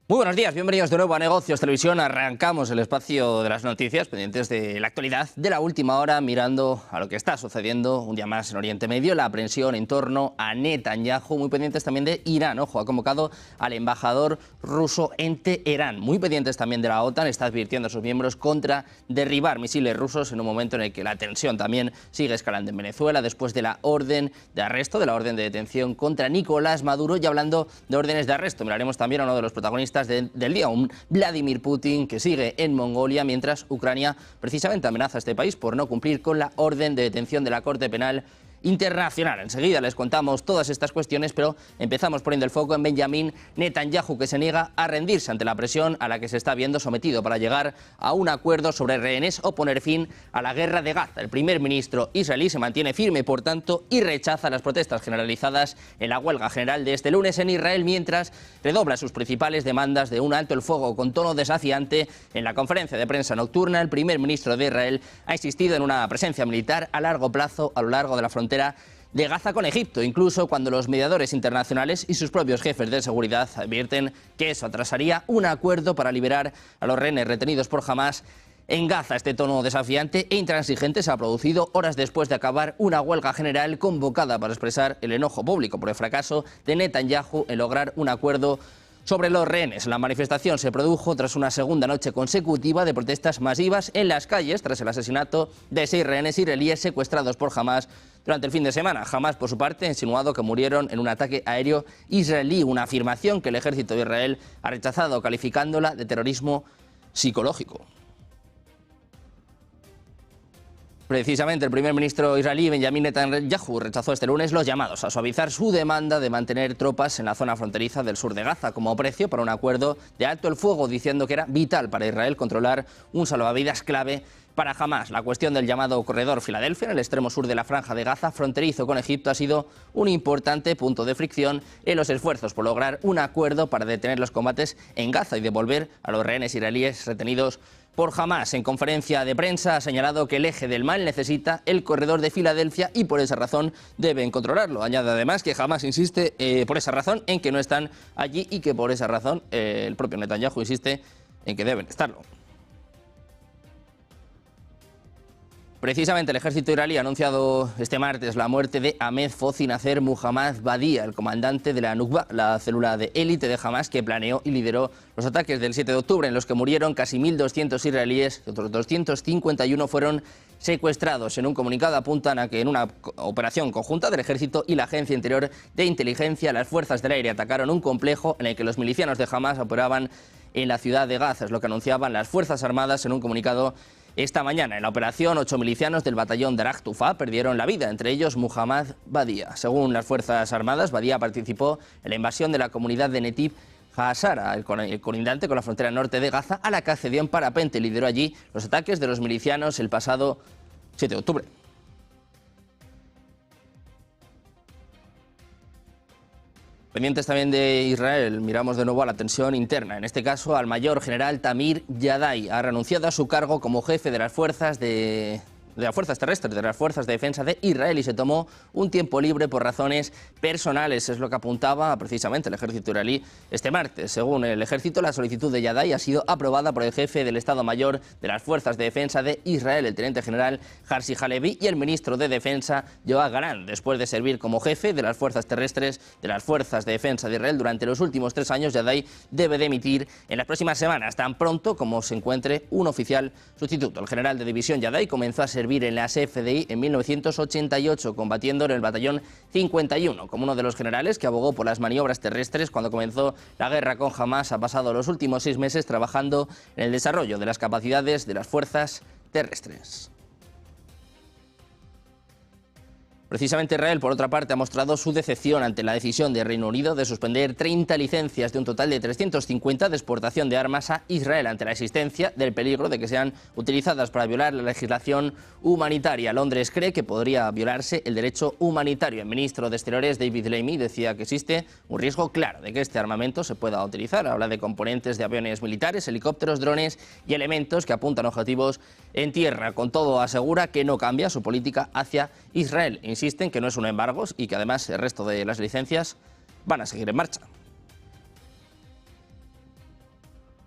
Muy buenos días, bienvenidos de nuevo a Negocios Televisión. Arrancamos el espacio de las noticias, pendientes de la actualidad de la última hora, mirando a lo que está sucediendo un día más en Oriente Medio, la aprensión en torno a Netanyahu, muy pendientes también de Irán. Ojo, ha convocado al embajador ruso en Teherán. Muy pendientes también de la OTAN, está advirtiendo a sus miembros contra derribar misiles rusos en un momento en el que la tensión también sigue escalando en Venezuela, después de la orden de arresto, de la orden de detención contra Nicolás Maduro. Y hablando de órdenes de arresto, miraremos también a uno de los protagonistas del día, un Vladimir Putin que sigue en Mongolia, mientras Ucrania precisamente amenaza a este país por no cumplir con la orden de detención de la Corte Penal Internacional. Enseguida les contamos todas estas cuestiones, pero empezamos poniendo el foco en Benjamin Netanyahu, que se niega a rendirse ante la presión a la que se está viendo sometido para llegar a un acuerdo sobre rehenes o poner fin a la guerra de Gaza. El primer ministro israelí se mantiene firme, por tanto, y rechaza las protestas generalizadas en la huelga general de este lunes en Israel, mientras redobla sus principales demandas de un alto el fuego con tono desafiante. En la conferencia de prensa nocturna, el primer ministro de Israel ha insistido en una presencia militar a largo plazo a lo largo de la frontera de Gaza con Egipto, incluso cuando los mediadores internacionales y sus propios jefes de seguridad advierten que eso atrasaría un acuerdo para liberar a los rehenes retenidos por Hamás en Gaza. Este tono desafiante e intransigente se ha producido horas después de acabar una huelga general convocada para expresar el enojo público por el fracaso de Netanyahu en lograr un acuerdo sobre los rehenes. La manifestación se produjo tras una segunda noche consecutiva de protestas masivas en las calles tras el asesinato de 6 rehenes israelíes secuestrados por Hamás durante el fin de semana. Hamás, por su parte, ha insinuado que murieron en un ataque aéreo israelí, una afirmación que el ejército de Israel ha rechazado, calificándola de terrorismo psicológico. Precisamente el primer ministro israelí Benjamin Netanyahu rechazó este lunes los llamados a suavizar su demanda de mantener tropas en la zona fronteriza del sur de Gaza como precio para un acuerdo de alto el fuego, diciendo que era vital para Israel controlar un salvavidas clave para Hamás. La cuestión del llamado corredor Filadelfia en el extremo sur de la franja de Gaza, fronterizo con Egipto, ha sido un importante punto de fricción en los esfuerzos por lograr un acuerdo para detener los combates en Gaza y devolver a los rehenes israelíes retenidos por Hamás. En conferencia de prensa ha señalado que el eje del mal necesita el corredor de Filadelfia y por esa razón deben controlarlo. Añade además que Hamás insiste por esa razón en que no están allí y que por esa razón el propio Netanyahu insiste en que deben estarlo. Precisamente el ejército israelí ha anunciado este martes la muerte de Ahmed Fozi Nasser Muhammad Badia, el comandante de la Nukba, la célula de élite de Hamás que planeó y lideró los ataques del 7 de octubre, en los que murieron casi 1.200 israelíes y otros 251 fueron secuestrados. En un comunicado apuntan a que en una operación conjunta del ejército y la agencia interior de inteligencia, las fuerzas del aire atacaron un complejo en el que los milicianos de Hamás operaban en la ciudad de Gaza. Es lo que anunciaban las Fuerzas Armadas en un comunicado esta mañana. En la operación, 8 milicianos del batallón Daraj Tufa perdieron la vida, entre ellos Muhammad Badia. Según las Fuerzas Armadas, Badia participó en la invasión de la comunidad de Netiv Hazara, el colindante con la frontera norte de Gaza, a la que accedió en parapente y lideró allí los ataques de los milicianos el pasado 7 de octubre. Pendientes también de Israel, miramos de nuevo a la tensión interna. En este caso, al mayor general Tamir Yadai ha renunciado a su cargo como jefe de las fuerzas terrestres, de las fuerzas de defensa de Israel, y se tomó un tiempo libre por razones personales. Es lo que apuntaba precisamente el ejército israelí este martes. Según el ejército, la solicitud de Yadai ha sido aprobada por el jefe del Estado Mayor de las fuerzas de defensa de Israel, el teniente general Herzi Halevi, y el ministro de Defensa Yoav Gallant, después de servir como jefe de las fuerzas terrestres de las fuerzas de defensa de Israel durante los últimos 3 años. Yadai debe dimitir en las próximas semanas, tan pronto como se encuentre un oficial sustituto. El general de división Yadai comenzó a servir en la CFDI en 1988, combatiendo en el batallón 51. Como uno de los generales que abogó por las maniobras terrestres cuando comenzó la guerra con Hamás, ha pasado los últimos 6 meses trabajando en el desarrollo de las capacidades de las fuerzas terrestres. Precisamente Israel, por otra parte, ha mostrado su decepción ante la decisión de Reino Unido de suspender 30 licencias de un total de 350 de exportación de armas a Israel, ante la existencia del peligro de que sean utilizadas para violar la legislación humanitaria. Londres cree que podría violarse el derecho humanitario. El ministro de Exteriores, David Lammy, decía que existe un riesgo claro de que este armamento se pueda utilizar. Habla de componentes de aviones militares, helicópteros, drones y elementos que apuntan a objetivos en tierra. Con todo, asegura que no cambia su política hacia Israel. Insisten que no es un embargo y que además el resto de las licencias van a seguir en marcha.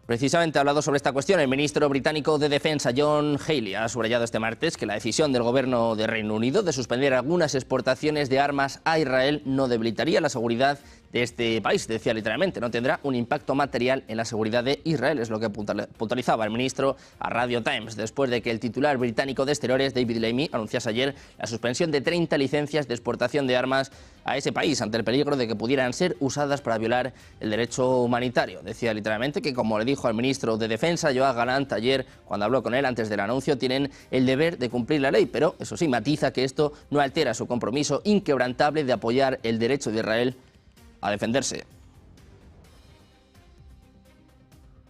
Precisamente ha hablado sobre esta cuestión el ministro británico de Defensa, John Healey, ha subrayado este martes que la decisión del gobierno de Reino Unido de suspender algunas exportaciones de armas a Israel no debilitaría la seguridad de este país. Decía literalmente, no tendrá un impacto material en la seguridad de Israel, es lo que puntualizaba el ministro a Radio Times, después de que el titular británico de Exteriores, David Lammy, anunciase ayer la suspensión de 30 licencias de exportación de armas a ese país ante el peligro de que pudieran ser usadas para violar el derecho humanitario. Decía literalmente que, como le dijo al ministro de Defensa, Yoav Gallant, ayer, cuando habló con él antes del anuncio, tienen el deber de cumplir la ley, pero eso sí, matiza que esto no altera su compromiso inquebrantable de apoyar el derecho de Israel a defenderse.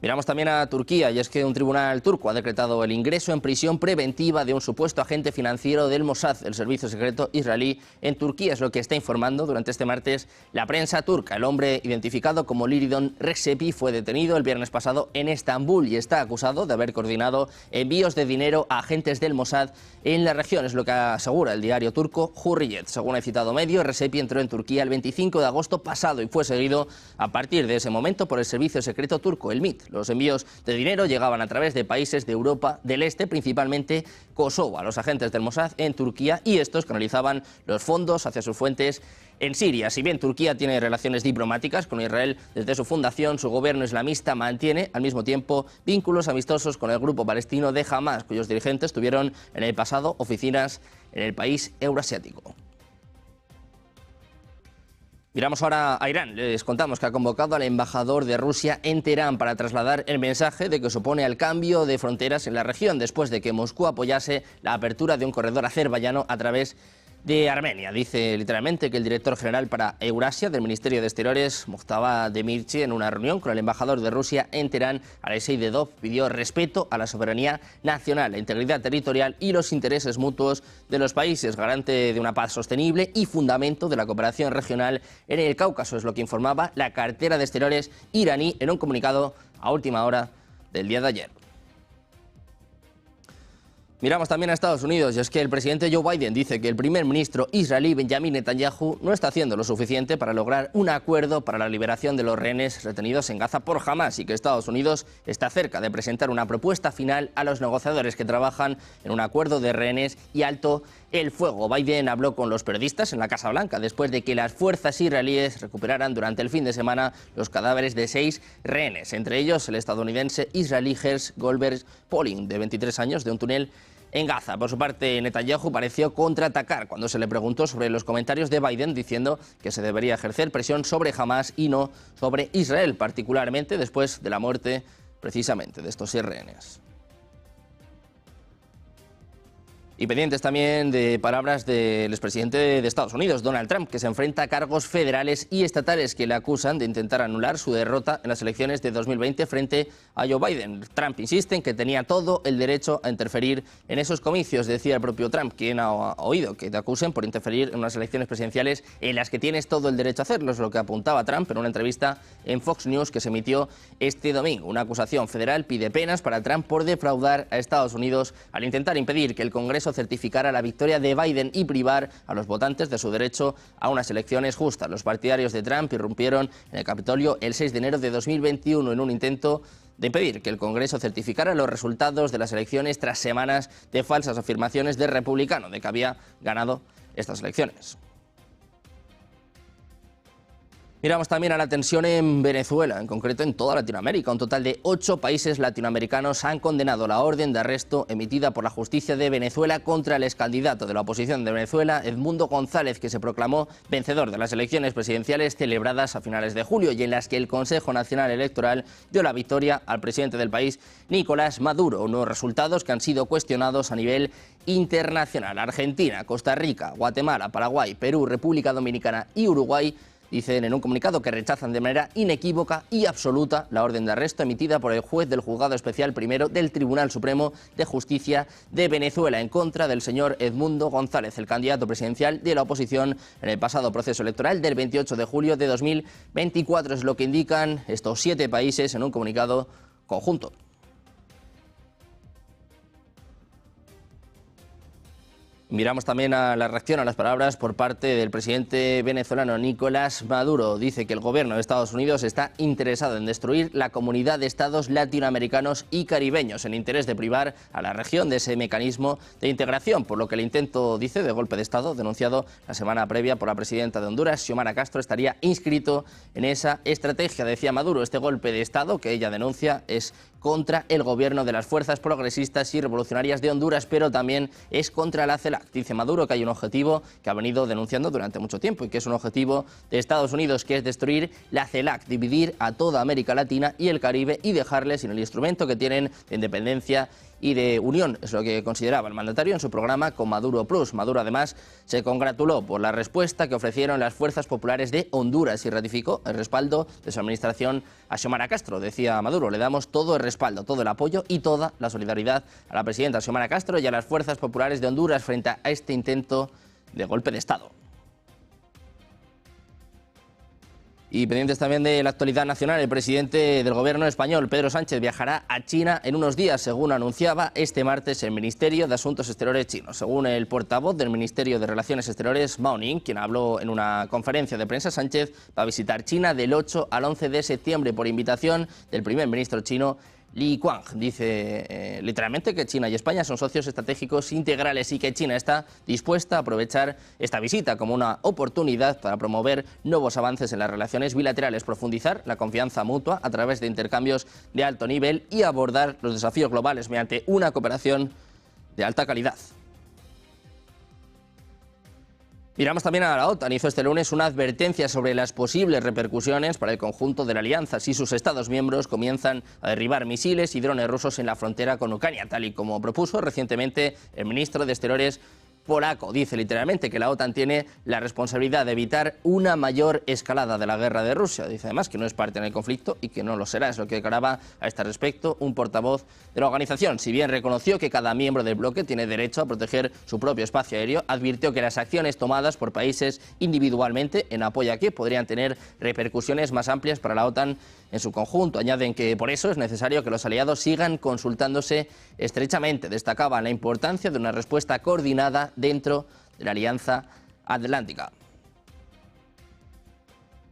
Miramos también a Turquía, y es que un tribunal turco ha decretado el ingreso en prisión preventiva de un supuesto agente financiero del Mossad, el servicio secreto israelí en Turquía. Es lo que está informando durante este martes la prensa turca. El hombre, identificado como Liridon Rexepi, fue detenido el viernes pasado en Estambul y está acusado de haber coordinado envíos de dinero a agentes del Mossad en la región. Es lo que asegura el diario turco Hurriyet. Según el citado medio, Rexepi entró en Turquía el 25 de agosto pasado y fue seguido a partir de ese momento por el servicio secreto turco, el MIT. Los envíos de dinero llegaban a través de países de Europa del Este, principalmente Kosovo, a los agentes del Mossad en Turquía, y estos canalizaban los fondos hacia sus fuentes en Siria. Si bien Turquía tiene relaciones diplomáticas con Israel desde su fundación, su gobierno islamista mantiene al mismo tiempo vínculos amistosos con el grupo palestino de Hamas, cuyos dirigentes tuvieron en el pasado oficinas en el país euroasiático. Miramos ahora a Irán. Les contamos que ha convocado al embajador de Rusia en Teherán para trasladar el mensaje de que supone el cambio de fronteras en la región después de que Moscú apoyase la apertura de un corredor azerbaiyano a través de Armenia. Dice literalmente que el director general para Eurasia del Ministerio de Exteriores, Mojtaba Demirchi, en una reunión con el embajador de Rusia en Teherán, Alexei Dedov, pidió respeto a la soberanía nacional, la integridad territorial y los intereses mutuos de los países, garante de una paz sostenible y fundamento de la cooperación regional en el Cáucaso. Es lo que informaba la cartera de Exteriores iraní en un comunicado a última hora del día de ayer. Miramos también a Estados Unidos, y es que el presidente Joe Biden dice que el primer ministro israelí Benjamin Netanyahu no está haciendo lo suficiente para lograr un acuerdo para la liberación de los rehenes retenidos en Gaza por Hamas y que Estados Unidos está cerca de presentar una propuesta final a los negociadores que trabajan en un acuerdo de rehenes y alto el fuego. Biden habló con los periodistas en la Casa Blanca después de que las fuerzas israelíes recuperaran durante el fin de semana los cadáveres de 6 rehenes, entre ellos el estadounidense israelí Hersh Goldberg Polling, de 23 años, de un túnel en Gaza. Por su parte, Netanyahu pareció contraatacar cuando se le preguntó sobre los comentarios de Biden, diciendo que se debería ejercer presión sobre Hamas y no sobre Israel, particularmente después de la muerte precisamente de estos 6 rehenes. Y pendientes también de palabras del expresidente de Estados Unidos, Donald Trump, que se enfrenta a cargos federales y estatales que le acusan de intentar anular su derrota en las elecciones de 2020 frente a Joe Biden. Trump insiste en que tenía todo el derecho a interferir en esos comicios. Decía el propio Trump, quien ha oído que te acusen por interferir en unas elecciones presidenciales en las que tienes todo el derecho a hacerlo. Es lo que apuntaba Trump en una entrevista en Fox News que se emitió este domingo. Una acusación federal pide penas para Trump por defraudar a Estados Unidos al intentar impedir que el Congreso certificara la victoria de Biden y privar a los votantes de su derecho a unas elecciones justas. Los partidarios de Trump irrumpieron en el Capitolio el 6 de enero de 2021 en un intento de impedir que el Congreso certificara los resultados de las elecciones tras semanas de falsas afirmaciones del republicano de que había ganado estas elecciones. Miramos también a la tensión en Venezuela, en concreto en toda Latinoamérica. Un total de 8 países latinoamericanos han condenado la orden de arresto emitida por la justicia de Venezuela contra el excandidato de la oposición de Venezuela, Edmundo González, que se proclamó vencedor de las elecciones presidenciales celebradas a finales de julio y en las que el Consejo Nacional Electoral dio la victoria al presidente del país, Nicolás Maduro. Unos resultados que han sido cuestionados a nivel internacional. Argentina, Costa Rica, Guatemala, Paraguay, Perú, República Dominicana y Uruguay dicen en un comunicado que rechazan de manera inequívoca y absoluta la orden de arresto emitida por el juez del Juzgado Especial Primero del Tribunal Supremo de Justicia de Venezuela en contra del señor Edmundo González, el candidato presidencial de la oposición en el pasado proceso electoral del 28 de julio de 2024. Es lo que indican estos 7 países en un comunicado conjunto. Miramos también a la reacción a las palabras por parte del presidente venezolano Nicolás Maduro. Dice que el gobierno de Estados Unidos está interesado en destruir la comunidad de estados latinoamericanos y caribeños en interés de privar a la región de ese mecanismo de integración, por lo que el intento, dice, de golpe de Estado denunciado la semana previa por la presidenta de Honduras, Xiomara Castro, estaría inscrito en esa estrategia. Decía Maduro, este golpe de Estado que ella denuncia es contra el gobierno de las fuerzas progresistas y revolucionarias de Honduras, pero también es contra la CELAC. Dice Maduro que hay un objetivo que ha venido denunciando durante mucho tiempo y que es un objetivo de Estados Unidos, que es destruir la CELAC, dividir a toda América Latina y el Caribe y dejarles sin el instrumento que tienen de independencia y de unión, es lo que consideraba el mandatario en su programa con Maduro Plus. Maduro además se congratuló por la respuesta que ofrecieron las fuerzas populares de Honduras y ratificó el respaldo de su administración a Xiomara Castro. Decía Maduro, le damos todo el respaldo, todo el apoyo y toda la solidaridad a la presidenta Xiomara Castro y a las fuerzas populares de Honduras frente a este intento de golpe de Estado. Y pendientes también de la actualidad nacional, el presidente del gobierno español, Pedro Sánchez, viajará a China en unos días, según anunciaba este martes el Ministerio de Asuntos Exteriores chino. Según el portavoz del Ministerio de Relaciones Exteriores, Mao Ning, quien habló en una conferencia de prensa, Sánchez va a visitar China del 8 al 11 de septiembre por invitación del primer ministro chino, Li Qiang. Dice literalmente que China y España son socios estratégicos integrales y que China está dispuesta a aprovechar esta visita como una oportunidad para promover nuevos avances en las relaciones bilaterales, profundizar la confianza mutua a través de intercambios de alto nivel y abordar los desafíos globales mediante una cooperación de alta calidad. Miramos también a la OTAN. Hizo este lunes una advertencia sobre las posibles repercusiones para el conjunto de la alianza si sus Estados miembros comienzan a derribar misiles y drones rusos en la frontera con Ucrania, tal y como propuso recientemente el ministro de Exteriores polaco. Dice literalmente que la OTAN tiene la responsabilidad de evitar una mayor escalada de la guerra de Rusia. Dice además que no es parte en el conflicto y que no lo será. Es lo que declaraba a este respecto un portavoz de la organización. Si bien reconoció que cada miembro del bloque tiene derecho a proteger su propio espacio aéreo, advirtió que las acciones tomadas por países individualmente en apoyo a Kiev podrían tener repercusiones más amplias para la OTAN en su conjunto. Añaden que por eso es necesario que los aliados sigan consultándose estrechamente. Destacaban la importancia de una respuesta coordinada dentro de la Alianza Atlántica.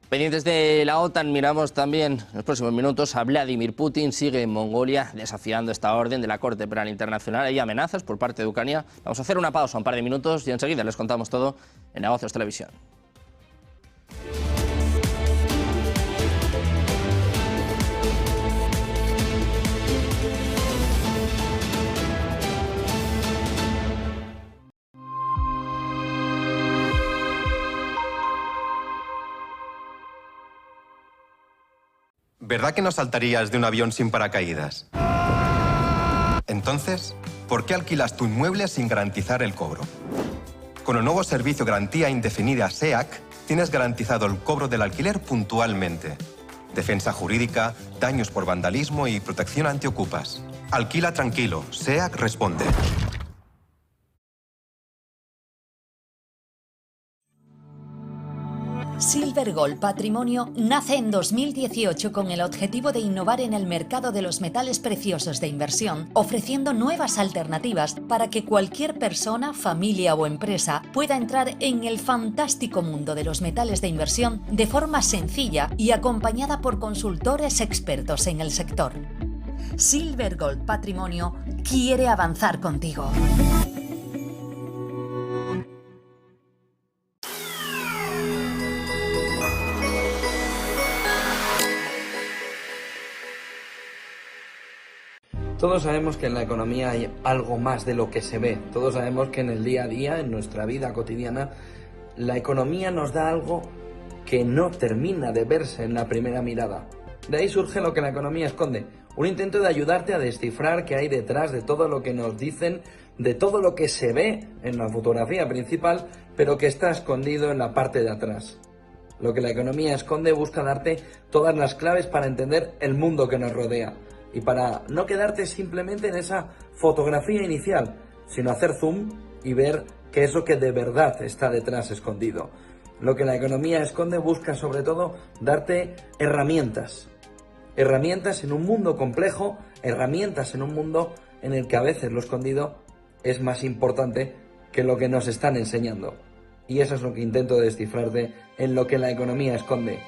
Pendientes de la OTAN, miramos también en los próximos minutos a Vladimir Putin. Sigue en Mongolia desafiando esta orden de la Corte Penal Internacional. Hay amenazas por parte de Ucrania. Vamos a hacer una pausa, un par de minutos y enseguida les contamos todo en Negocios Televisión. ¿Verdad que no saltarías de un avión sin paracaídas? Entonces, ¿por qué alquilas tu inmueble sin garantizar el cobro? Con el nuevo servicio Garantía Indefinida SEAC, tienes garantizado el cobro del alquiler puntualmente. Defensa jurídica, daños por vandalismo y protección antiocupas. Alquila tranquilo, SEAC responde. Silver Gold Patrimonio nace en 2018 con el objetivo de innovar en el mercado de los metales preciosos de inversión, ofreciendo nuevas alternativas para que cualquier persona, familia o empresa pueda entrar en el fantástico mundo de los metales de inversión de forma sencilla y acompañada por consultores expertos en el sector. Silver Gold Patrimonio quiere avanzar contigo. Todos sabemos que en la economía hay algo más de lo que se ve. Todos sabemos que en el día a día, en nuestra vida cotidiana, la economía nos da algo que no termina de verse en la primera mirada. De ahí surge lo que la economía esconde. Un intento de ayudarte a descifrar qué hay detrás de todo lo que nos dicen, de todo lo que se ve en la fotografía principal, pero que está escondido en la parte de atrás. Lo que la economía esconde busca darte todas las claves para entender el mundo que nos rodea. Y para no quedarte simplemente en esa fotografía inicial, sino hacer zoom y ver qué es lo que de verdad está detrás escondido. Lo que la economía esconde busca sobre todo darte herramientas. Herramientas en un mundo complejo, herramientas en un mundo en el que a veces lo escondido es más importante que lo que nos están enseñando. Y eso es lo que intento descifrarte en lo que la economía esconde.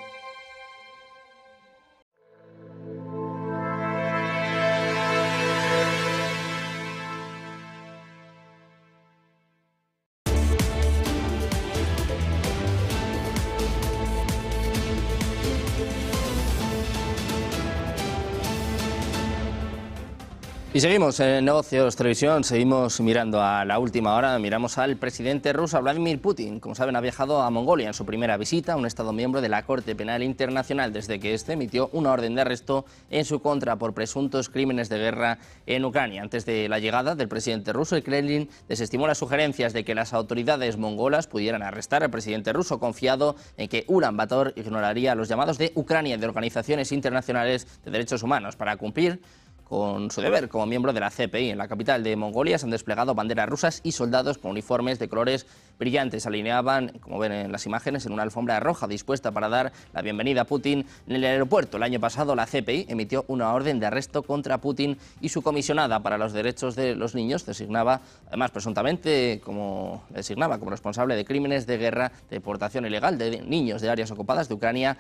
Y seguimos en Negocios Televisión, seguimos mirando a la última hora, miramos al presidente ruso Vladimir Putin. Como saben, ha viajado a Mongolia en su primera visita, un Estado miembro de la Corte Penal Internacional, desde que este emitió una orden de arresto en su contra por presuntos crímenes de guerra en Ucrania. Antes de la llegada del presidente ruso, el Kremlin desestimó las sugerencias de que las autoridades mongolas pudieran arrestar al presidente ruso, confiado en que Ulan Bator ignoraría los llamados de Ucrania y de organizaciones internacionales de derechos humanos para cumplir con su deber como miembro de la CPI. En la capital de Mongolia se han desplegado banderas rusas y soldados con uniformes de colores brillantes. Se alineaban, como ven en las imágenes, en una alfombra roja dispuesta para dar la bienvenida a Putin en el aeropuerto. El año pasado la CPI emitió una orden de arresto contra Putin y su comisionada para los derechos de los niños designaba, además presuntamente como responsable de crímenes de guerra, deportación ilegal de niños de áreas ocupadas de Ucrania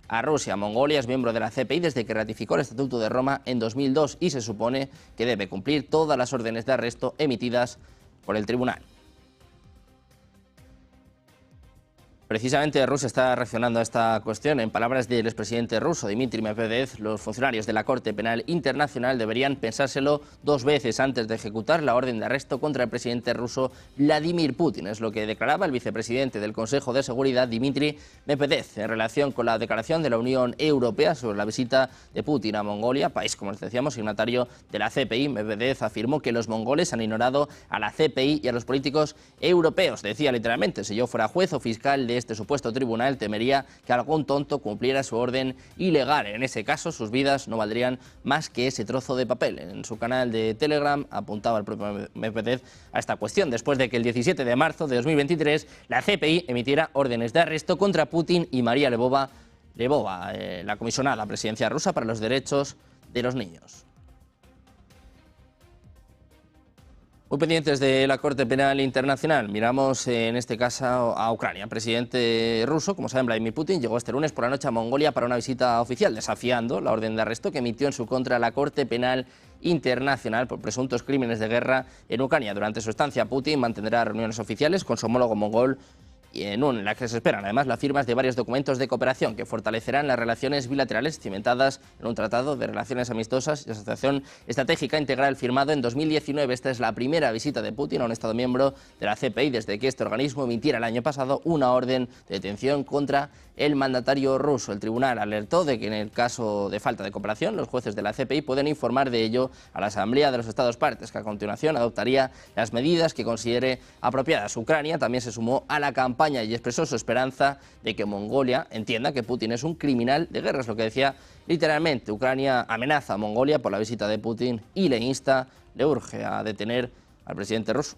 a Rusia. Mongolia es miembro de la CPI desde que ratificó el Estatuto de Roma en 2002 y se supone que debe cumplir todas las órdenes de arresto emitidas por el tribunal. Precisamente Rusia está reaccionando a esta cuestión. En palabras del expresidente ruso Dmitry Medvedev, los funcionarios de la Corte Penal Internacional deberían pensárselo dos veces antes de ejecutar la orden de arresto contra el presidente ruso Vladimir Putin. Es lo que declaraba el vicepresidente del Consejo de Seguridad, Dmitry Medvedev, en relación con la declaración de la Unión Europea sobre la visita de Putin a Mongolia, país, como les decíamos, signatario de la CPI. Medvedev afirmó que los mongoles han ignorado a la CPI y a los políticos europeos. Decía literalmente: si yo fuera juez o fiscal de este supuesto tribunal, temería que algún tonto cumpliera su orden ilegal. En ese caso, sus vidas no valdrían más que ese trozo de papel. En su canal de Telegram apuntaba el propio Medvedev a esta cuestión, después de que el 17 de marzo de 2023 la CPI emitiera órdenes de arresto contra Putin y María Lvova, la comisionada presidencial rusa para los derechos de los niños. Muy pendientes de la Corte Penal Internacional, miramos en este caso a Ucrania. El presidente ruso, como saben, Vladimir Putin, llegó este lunes por la noche a Mongolia para una visita oficial, desafiando la orden de arresto que emitió en su contra la Corte Penal Internacional por presuntos crímenes de guerra en Ucrania. Durante su estancia, Putin mantendrá reuniones oficiales con su homólogo mongol, y en la que se esperan además las firmas de varios documentos de cooperación que fortalecerán las relaciones bilaterales cimentadas en un tratado de relaciones amistosas y asociación estratégica integral firmado en 2019. Esta es la primera visita de Putin a un Estado miembro de la CPI desde que este organismo emitiera el año pasado una orden de detención contra el mandatario ruso. El tribunal alertó de que en el caso de falta de cooperación, los jueces de la CPI pueden informar de ello a la Asamblea de los Estados partes, que a continuación adoptaría las medidas que considere apropiadas. Ucrania también se sumó a la campaña y expresó su esperanza de que Mongolia entienda que Putin es un criminal de guerra. Es lo que decía literalmente. Ucrania amenaza a Mongolia por la visita de Putin y le urge a detener al presidente ruso.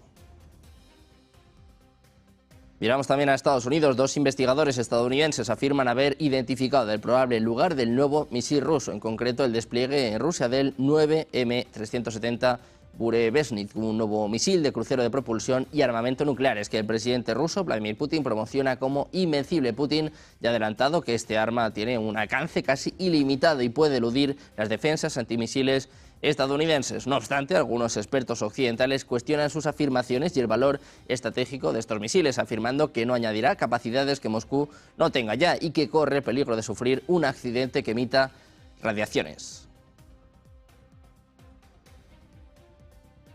Miramos también a Estados Unidos. Dos investigadores estadounidenses afirman haber identificado el probable lugar del nuevo misil ruso, en concreto el despliegue en Rusia del 9M370 Burevestnik, un nuevo misil de crucero de propulsión y armamento nucleares que el presidente ruso Vladimir Putin promociona como invencible. Putin ya ha adelantado que este arma tiene un alcance casi ilimitado y puede eludir las defensas antimisiles estadounidenses. No obstante, algunos expertos occidentales cuestionan sus afirmaciones y el valor estratégico de estos misiles, afirmando que no añadirá capacidades que Moscú no tenga ya y que corre peligro de sufrir un accidente que emita radiaciones.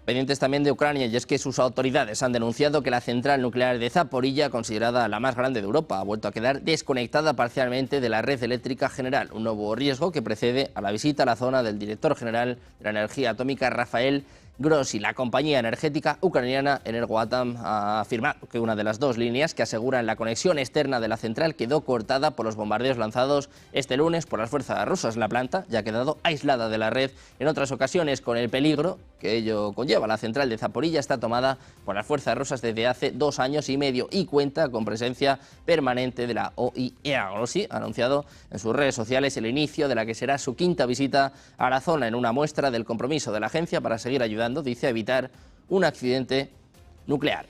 Pendientes también de Ucrania, y es que sus autoridades han denunciado que la central nuclear de Zaporilla, considerada la más grande de Europa, ha vuelto a quedar desconectada parcialmente de la red eléctrica general, un nuevo riesgo que precede a la visita a la zona del director general de la energía atómica, Rafael Grossi. La compañía energética ucraniana Energoatom ha afirmado que una de las dos líneas que aseguran la conexión externa de la central quedó cortada por los bombardeos lanzados este lunes por las fuerzas rusas. La planta ya ha quedado aislada de la red en otras ocasiones, con el peligro que ello conlleva. La central de Zaporilla está tomada por las fuerzas rusas desde hace 2 años y medio y cuenta con presencia permanente de la OIEA. Grossi ha anunciado en sus redes sociales el inicio de la que será su 5ª visita a la zona, en una muestra del compromiso de la agencia para seguir ayudando, dice, a evitar un accidente nuclear.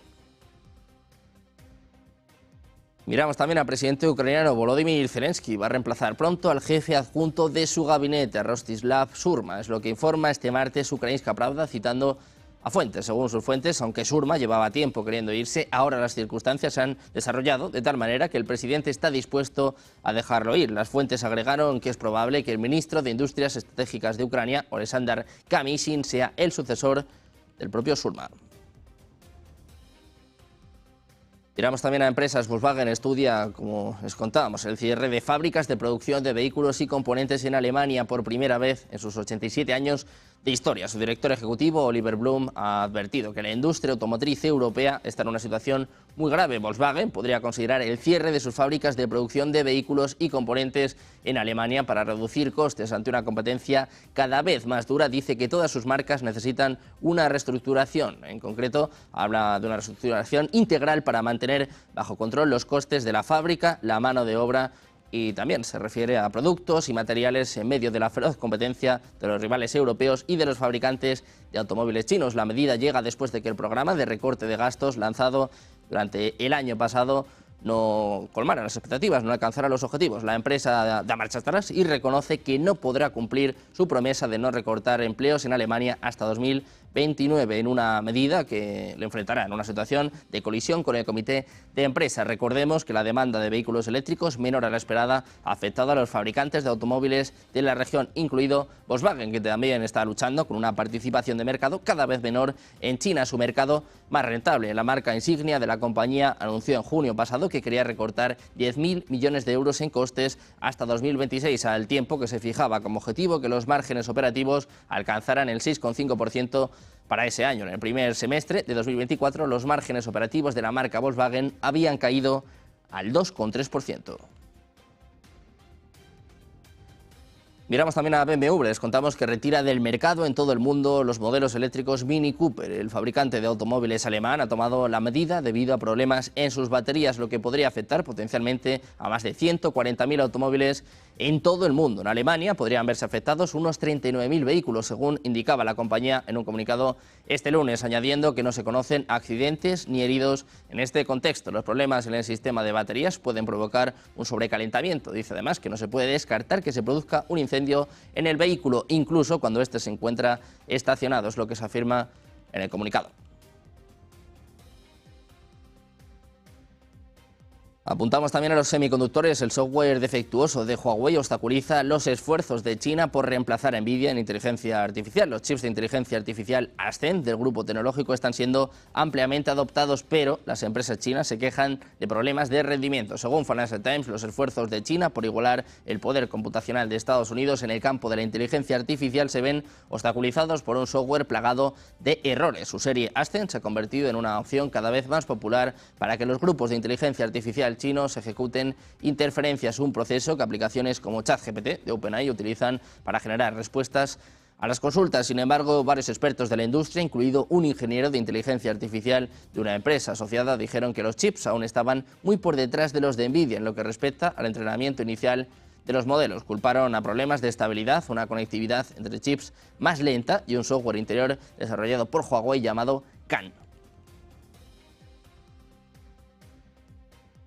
Miramos también al presidente ucraniano Volodymyr Zelensky. Va a reemplazar pronto al jefe adjunto de su gabinete, Rostislav Surma. Es lo que informa este martes Ukrainska Pravda, citando a fuentes. Según sus fuentes, aunque Surma llevaba tiempo queriendo irse, ahora las circunstancias se han desarrollado de tal manera que el presidente está dispuesto a dejarlo ir. Las fuentes agregaron que es probable que el ministro de Industrias Estratégicas de Ucrania, Oleksandr Kamyshin, sea el sucesor del propio Surma. Miramos también a empresas. Volkswagen estudia, como les contábamos, el cierre de fábricas de producción de vehículos y componentes en Alemania por primera vez en sus 87 años de historia. Su director ejecutivo, Oliver Blume, ha advertido que la industria automotriz europea está en una situación muy grave. Volkswagen podría considerar el cierre de sus fábricas de producción de vehículos y componentes en Alemania para reducir costes ante una competencia cada vez más dura. Dice que todas sus marcas necesitan una reestructuración. En concreto, habla de una reestructuración integral para mantener bajo control los costes de la fábrica, la mano de obra, y también se refiere a productos y materiales en medio de la feroz competencia de los rivales europeos y de los fabricantes de automóviles chinos. La medida llega después de que el programa de recorte de gastos lanzado durante el año pasado no colmara las expectativas, no alcanzara los objetivos. La empresa da marcha atrás y reconoce que no podrá cumplir su promesa de no recortar empleos en Alemania hasta 2029, en una medida que le enfrentará en una situación de colisión con el comité de empresa. Recordemos que la demanda de vehículos eléctricos, menor a la esperada, ha afectado a los fabricantes de automóviles de la región, incluido Volkswagen, que también está luchando con una participación de mercado cada vez menor en China, su mercado más rentable. La marca insignia de la compañía anunció en junio pasado que quería recortar 10.000 millones de euros en costes hasta 2026, al tiempo que se fijaba como objetivo que los márgenes operativos alcanzaran el 6,5% para ese año. En el primer semestre de 2024, los márgenes operativos de la marca Volkswagen habían caído al 2,3%. Miramos también a BMW. Les contamos que retira del mercado en todo el mundo los modelos eléctricos Mini Cooper. El fabricante de automóviles alemán ha tomado la medida debido a problemas en sus baterías, lo que podría afectar potencialmente a más de 140.000 automóviles en todo el mundo. En Alemania podrían verse afectados unos 39.000 vehículos, según indicaba la compañía en un comunicado este lunes, añadiendo que no se conocen accidentes ni heridos en este contexto. Los problemas en el sistema de baterías pueden provocar un sobrecalentamiento. Dice además que no se puede descartar que se produzca un incendio en el vehículo, incluso cuando éste se encuentra estacionado, es lo que se afirma en el comunicado. Apuntamos también a los semiconductores. El software defectuoso de Huawei obstaculiza los esfuerzos de China por reemplazar a Nvidia en inteligencia artificial. Los chips de inteligencia artificial Ascend del grupo tecnológico están siendo ampliamente adoptados, pero las empresas chinas se quejan de problemas de rendimiento. Según Financial Times, los esfuerzos de China por igualar el poder computacional de Estados Unidos en el campo de la inteligencia artificial se ven obstaculizados por un software plagado de errores. Su serie Ascend se ha convertido en una opción cada vez más popular para que los grupos de inteligencia artificial chinos ejecuten interferencias, un proceso que aplicaciones como ChatGPT de OpenAI utilizan para generar respuestas a las consultas. Sin embargo, varios expertos de la industria, incluido un ingeniero de inteligencia artificial de una empresa asociada, dijeron que los chips aún estaban muy por detrás de los de Nvidia en lo que respecta al entrenamiento inicial de los modelos. Culparon a problemas de estabilidad, una conectividad entre chips más lenta y un software interior desarrollado por Huawei llamado Can.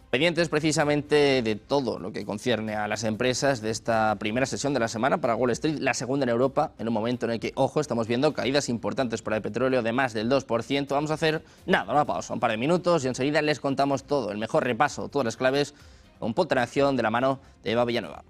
Pendientes precisamente de todo lo que concierne a las empresas de esta primera sesión de la semana para Wall Street, la segunda en Europa, en un momento en el que, ojo, estamos viendo caídas importantes para el petróleo de más del 2%. Vamos a hacer una pausa, un par de minutos y enseguida les contamos todo, el mejor repaso, todas las claves con Ponte en Acción de la mano de Eva Villanueva.